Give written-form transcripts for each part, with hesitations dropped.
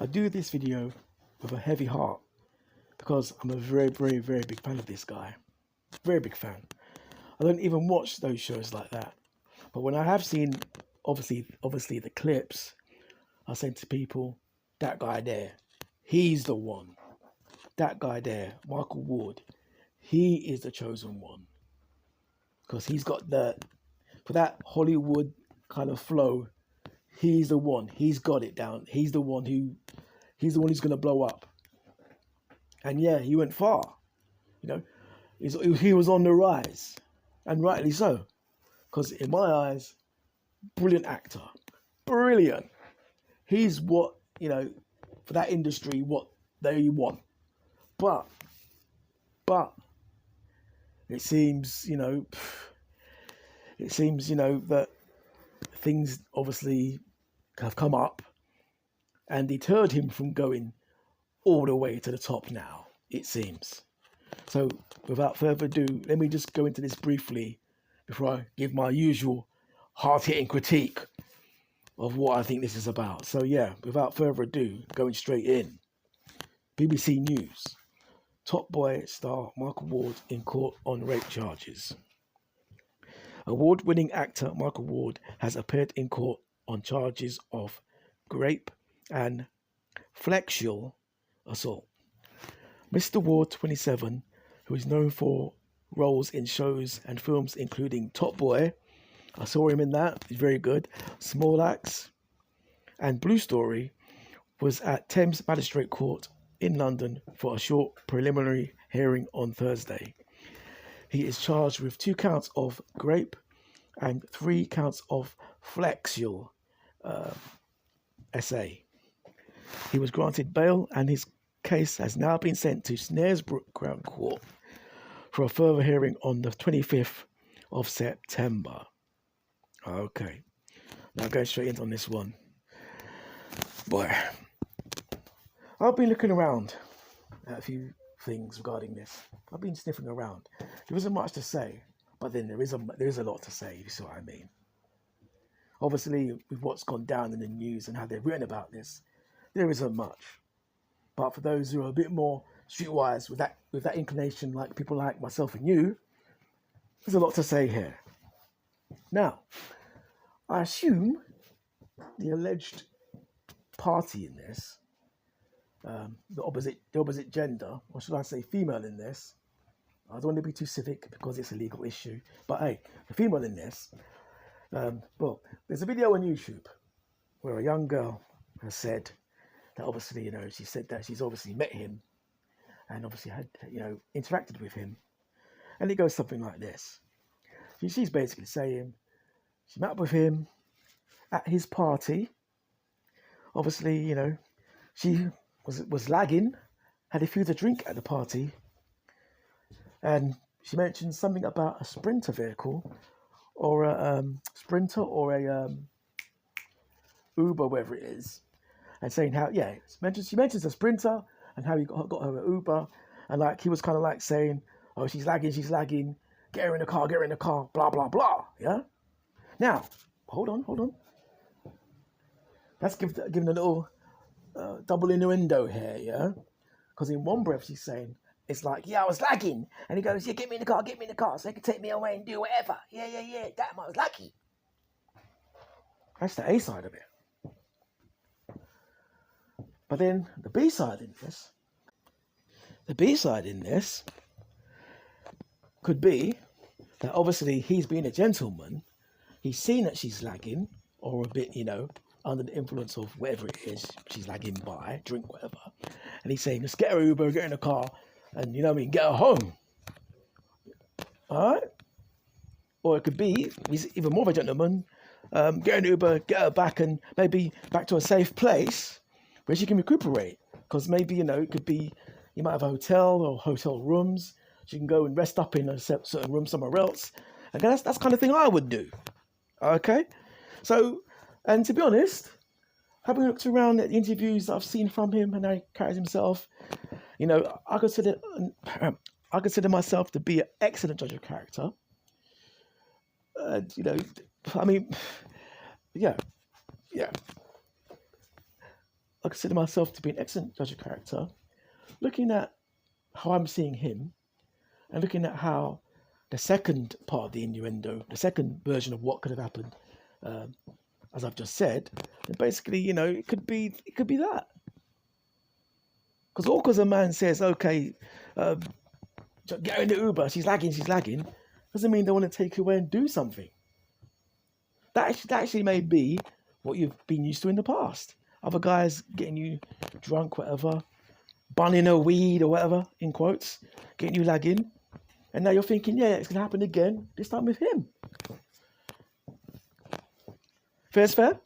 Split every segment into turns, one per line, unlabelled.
I do this video with a heavy heart because I'm a very, very, very big fan of this guy. Very big fan. I don't even watch those shows like that. But when I have seen, obviously the clips, I say to people, that guy there, he's the one. That guy there, Micheal Ward, he is the chosen one. Because he's got for that Hollywood kind of flow, he's the one. He's got it down. He's the one who's going to blow up. And yeah, he went far. You know, he was on the rise. And rightly so. Because in my eyes, brilliant actor. Brilliant. He's what, for that industry, what they want. But it seems, that things obviously have come up and deterred him from going all the way to the top now, it seems. So without further ado, let me just go into this briefly before I give my usual hard-hitting critique of what I think this is about. So yeah, without further ado, going straight in. BBC News. Top Boy star Micheal Ward in court on rape charges. Award-winning actor Micheal Ward has appeared in court on charges of rape and sexual assault. Mr. Ward, 27, who is known for roles in shows and films including Top Boy, I saw him in that, he's very good, Small Axe, and Blue Story, was at Thames Magistrate Court in London for a short preliminary hearing on Thursday. He is charged with 2 counts of rape and 3 counts of sexual SA. He was granted bail and his case has now been sent to Snaresbrook Crown Court for a further hearing on the 25th of September. Okay, now going straight into on this one. Boy, I've been looking around at a few things regarding this. I've been sniffing around. There isn't much to say, but then there is a lot to say, if you see what I mean. Obviously, with what's gone down in the news and how they've written about this, there isn't much. But for those who are a bit more streetwise with that inclination, like people like myself and you, there's a lot to say here. Now, I assume the alleged party in this, the opposite gender, or should I say female in this, I don't want to be too civic because it's a legal issue, but hey, the female in this, well, there's a video on YouTube where a young girl has said that obviously, she said that she's obviously met him and obviously had, interacted with him. And it goes something like this. She's basically saying she met up with him at his party. Obviously, she was lagging, had a few to drink at the party. And she mentioned something about a Sprinter vehicle or a Sprinter or a Uber, whatever it is. And saying how, she mentions a Sprinter and how he got her an Uber. And like, he was kind of like saying, oh, she's lagging, get her in the car, blah, blah, blah, yeah? Now, hold on. Let's give a little double innuendo here, yeah? Because in one breath she's saying, it's like, yeah, I was lagging. And he goes, yeah, get me in the car so they can take me away and do whatever. Yeah, damn, I was lucky. That's the A side of it. But then the B side in this could be that obviously he's being a gentleman. He's seen that she's lagging or a bit, under the influence of whatever it is she's lagging by, drink, whatever. And he's saying, let's get her Uber, get her in the car, and get her home. All right? Or it could be, he's even more of a gentleman, get an Uber, get her back and maybe back to a safe place where she can recuperate. Because maybe, it could be, you might have a hotel or hotel rooms. She can go and rest up in a certain room somewhere else. And that's the kind of thing I would do. Okay? So, and to be honest, having looked around at the interviews that I've seen from him and how he carries himself, I consider myself to be an excellent judge of character. Yeah. I consider myself to be an excellent judge of character, looking at how I'm seeing him and looking at how the second part of the innuendo, the second version of what could have happened, um, as I've just said, and basically, it could be that. Because all because a man says, okay, um, get her in the Uber, she's lagging, doesn't mean they want to take you away and do something. That actually may be what you've been used to in the past. Other guys getting you drunk, whatever, bunning a weed or whatever, in quotes, getting you lagging. And now you're thinking, yeah, it's going to happen again, this time with him. Fair's fair?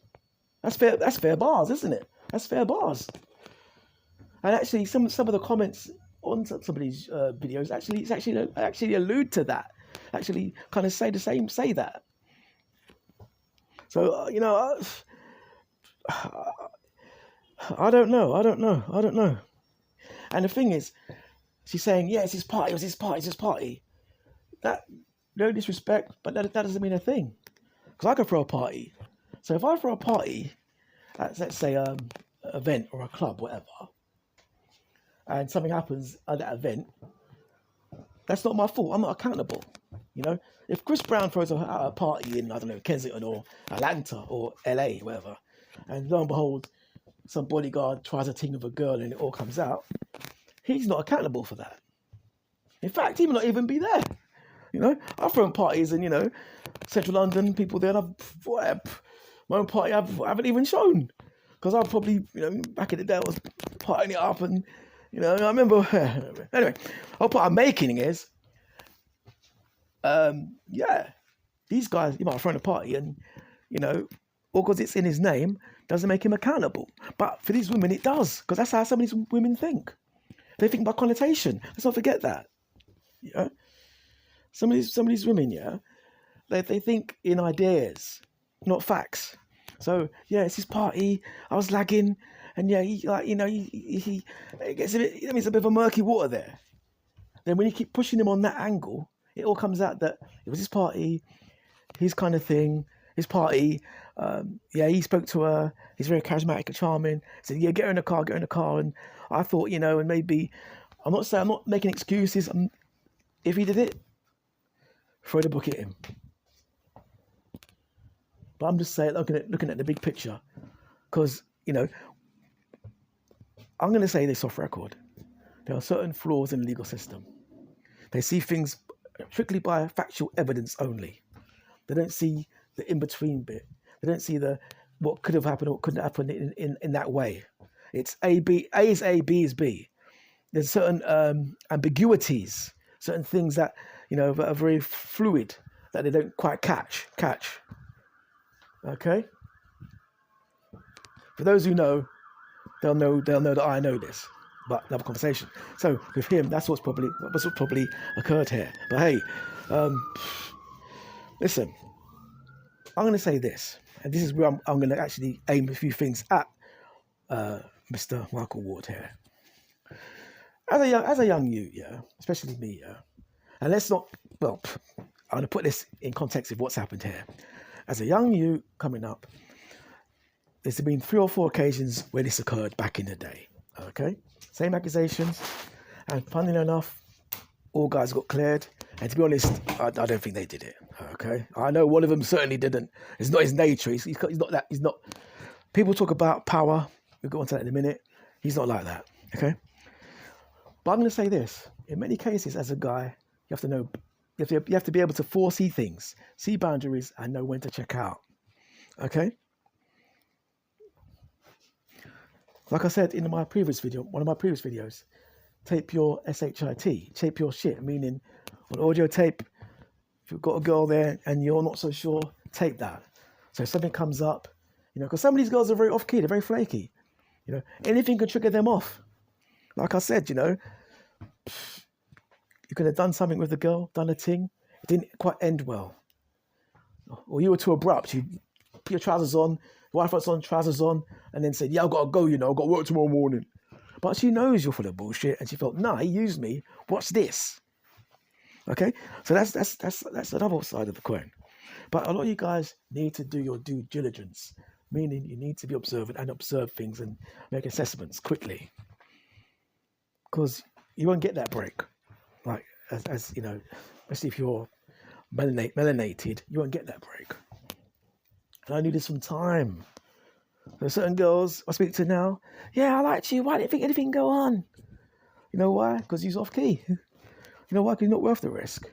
That's fair bars, isn't it? That's fair bars. And actually, some of the comments on some of these videos actually allude to that. Actually, kind of say that. So I don't know. And the thing is, she's saying, yeah, it's his party. It was his party. That, no disrespect, but that doesn't mean a thing. Because I could throw a party. So if I throw a party at, let's say, an event or a club, whatever, and something happens at that event, that's not my fault. I'm not accountable. If Chris Brown throws a party in, I don't know, Kensington or Atlanta or LA, whatever, and lo and behold, some bodyguard tries a thing with a girl and it all comes out, he's not accountable for that. In fact, he may not even be there. I've thrown parties in, Central London, people there, and my own party I haven't even shown. Because I've probably, back in the day, I was partying it up and, I remember, anyway, what I'm making is, these guys, he might have thrown a party and, all because it's in his name, doesn't make him accountable. But for these women, it does, because that's how some of these women think. They think by connotation. Let's not forget that. Some of these women, they think in ideas, not facts. So it's his party. I was lagging, and he gets it's a bit of a murky water there. Then when you keep pushing him on that angle, it all comes out that it was his party, his kind of thing, his party. He spoke to her. He's very charismatic and charming. Said, "Yeah, get her in the car." And I thought, and maybe I'm not making excuses. If he did it, throw the book at him. But I'm just saying, looking at the big picture, because I'm going to say this off record. There are certain flaws in the legal system. They see things strictly by factual evidence only. They don't see the in-between bit. They don't see what could have happened or what couldn't happen in that way. It's A is A, B is B. There's certain ambiguities, certain things that that are very fluid, that they don't quite catch. Okay. For those who know, they'll know that I know this. But another conversation. So with him, that's what's probably occurred here. But hey, listen, I'm going to say this, and this is where I'm going to actually aim a few things at Mr. Michael Ward here. As a young youth, especially me, and let's not. Well, I'm going to put this in context of what's happened here. As a young youth coming up, there's been 3 or 4 occasions where this occurred back in the day. Okay, same accusations, and funnily enough, all guys got cleared. And to be honest, I don't think they did it. Okay, I know one of them certainly didn't. It's not his nature. He's not that. He's not. People talk about power. We'll go on to that in a minute. He's not like that. Okay, but I'm going to say this: in many cases, as a guy, you have to know. You have to be able to foresee things, see boundaries, and know when to check out. Okay. Like I said in my previous video, one of my previous videos, tape your SHIT, tape your shit, meaning on audio tape, if you've got a girl there and you're not so sure, tape that. So if something comes up, because some of these girls are very off-key, they're very flaky. Anything can trigger them off. Like I said, you could have done something with the girl, done a thing, it didn't quite end well. Or you were too abrupt, you put your trousers on, wife puts on, trousers on, and then said, yeah, I've got to go, I've got work tomorrow morning. But she knows you're full of bullshit, and she felt, nah, he used me, watch this. Okay? So that's another side of the coin. But a lot of you guys need to do your due diligence. meaning you need to be observant and observe things and make assessments quickly, because you won't get that break. Like as you know, especially if you're melanated, you won't get that break. And I knew this from time. There's certain girls I speak to now. Yeah, I liked you. Why didn't you think anything go on? You know why? Because he's off key. You know why? Because you're not worth the risk.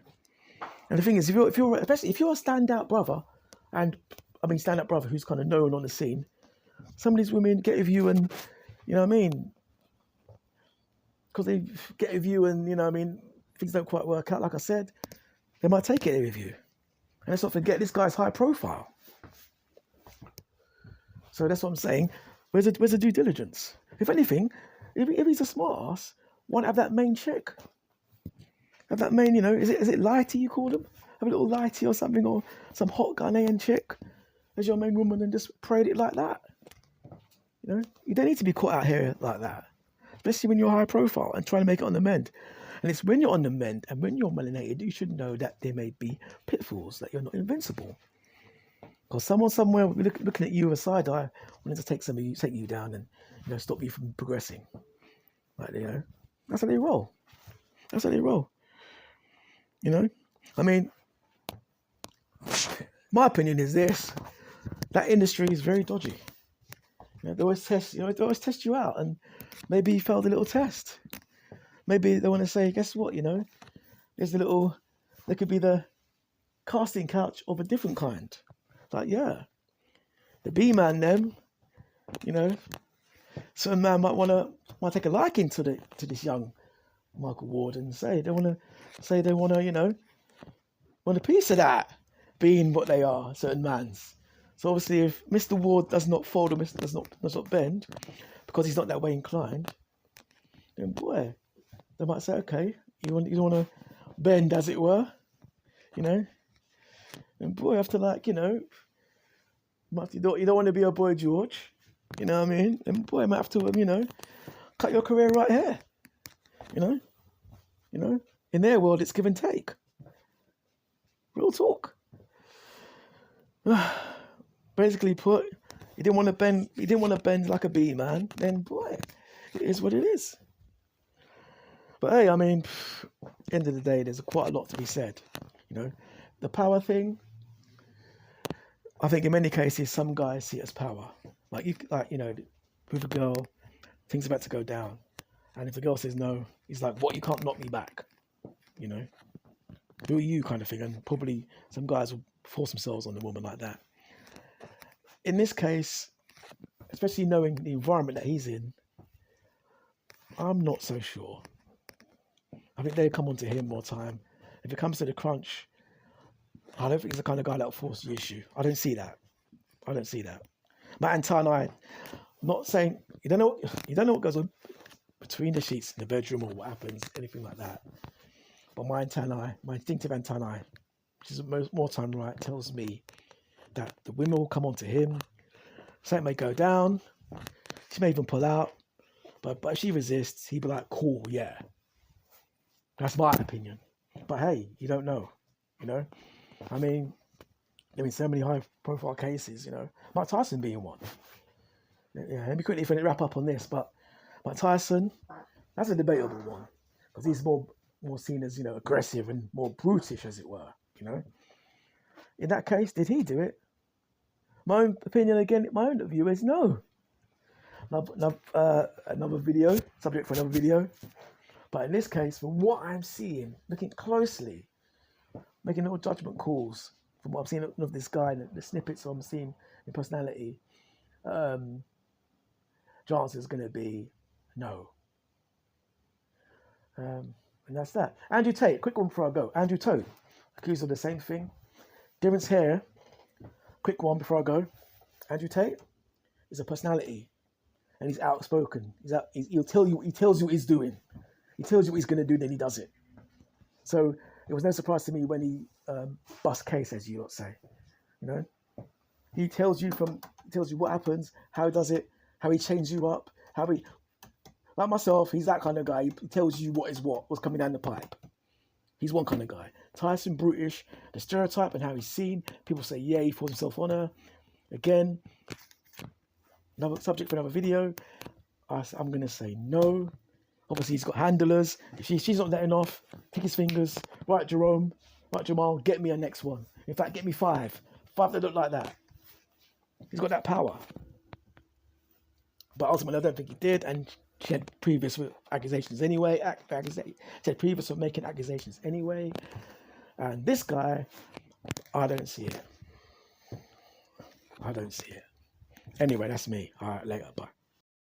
And the thing is, especially if you're a standout brother, and I mean standout brother who's kind of known on the scene, some of these women get with you, and you know what I mean, because they get with you, and you know what I mean, things don't quite work out. Like I said, they might take it with you. And let's not forget, this guy's high profile. So that's what I'm saying. Where's the due diligence? If anything, if he's a smart ass, why not have that main chick? Have that main, you know, is it Lighty you call them? Have a little Lighty or something, or some hot Ghanaian chick as your main woman, and just parade it like that. You know, you don't need to be caught out here like that, especially when you're high profile and trying to make it on the mend. And it's when you're on the mend and when you're melanated, you should know that there may be pitfalls, that you're not invincible. Because someone somewhere looking at you with a side eye wanting to take you down, and you know, stop you from progressing. Like, you know, that's how they roll. That's how they roll. You know, I mean, my opinion is this: that industry is very dodgy. You know, they always test you out, and maybe you failed a little test. Maybe they want to say, guess what? You know, there could be the casting couch of a different kind. Like, yeah, the B-man them, you know, certain man might take a liking to this young Michael Ward, and they want to, you know, want a piece of that, being what they are, certain mans. So obviously, if Mr. Ward does not fold or does not bend, because he's not that way inclined, then boy, they might say, okay, you want to bend, as it were, you know. And boy, after, like, you know, you don't want to be a Boy George, you know what I mean? And boy, I might have to, you know, cut your career right here, you know. In their world, it's give and take. Real talk. Basically put, he didn't want to bend like a bee, man. Then boy, it is what it is. But hey, I mean, end of the day, there's quite a lot to be said, you know. The power thing, I think in many cases, some guys see it as power. Like you know, with a girl, things about to go down. And if the girl says no, he's like, what, you can't knock me back? You know? Who are you, kind of thing? And probably some guys will force themselves on the woman like that. In this case, especially knowing the environment that he's in, I'm not so sure. I think they come on to him more time. If it comes to the crunch, I don't think he's the kind of guy that will force the issue. I don't see that. My Anton and I, not saying you don't know what goes on between the sheets in the bedroom or what happens, anything like that. But my antennae, my instinctive antennae, which is more time right, tells me that the women will come onto him. Something may go down. She may even pull out. But if she resists, he'd be like, cool, yeah. That's my opinion. But hey, you don't know, you know? I mean, so many high-profile cases, you know. Mike Tyson being one. Yeah, let me quickly wrap up on this, but Mike Tyson, that's a debatable one. Because he's more seen as, you know, aggressive and more brutish, as it were, you know. In that case, did he do it? My own opinion, again, my own view is no. Another video, subject for another video. But in this case, from what I'm seeing, looking closely, making little judgment calls from what I'm seeing of this guy, the snippets I'm seeing in personality, the answer is going to be no. And that's that. Andrew Tate, quick one before I go. Andrew Tate, accused of the same thing. Difference here, quick one before I go. Andrew Tate is a personality, and he's outspoken. He'll tell you. He tells you what he's doing. He tells you what he's going to do, then he does it. So it was no surprise to me when he bust case, as you lot say. You know, he tells you what happens, how he does it, how he changes you up, like myself, he's that kind of guy. He tells you what's coming down the pipe. He's one kind of guy. Tyson, brutish, the stereotype and how he's seen. People say, yeah, he forced himself on her. Again, another subject for another video. I'm going to say no. Obviously, he's got handlers. If she's not letting off, pick his fingers. Right, Jerome. Right, Jamal, get me a next one. In fact, get me 5. 5 that look like that. He's got that power. But ultimately, I don't think he did. And she had previous accusations anyway. She had previous of making accusations anyway. And this guy, I don't see it. I don't see it. Anyway, that's me. All right, later. Bye.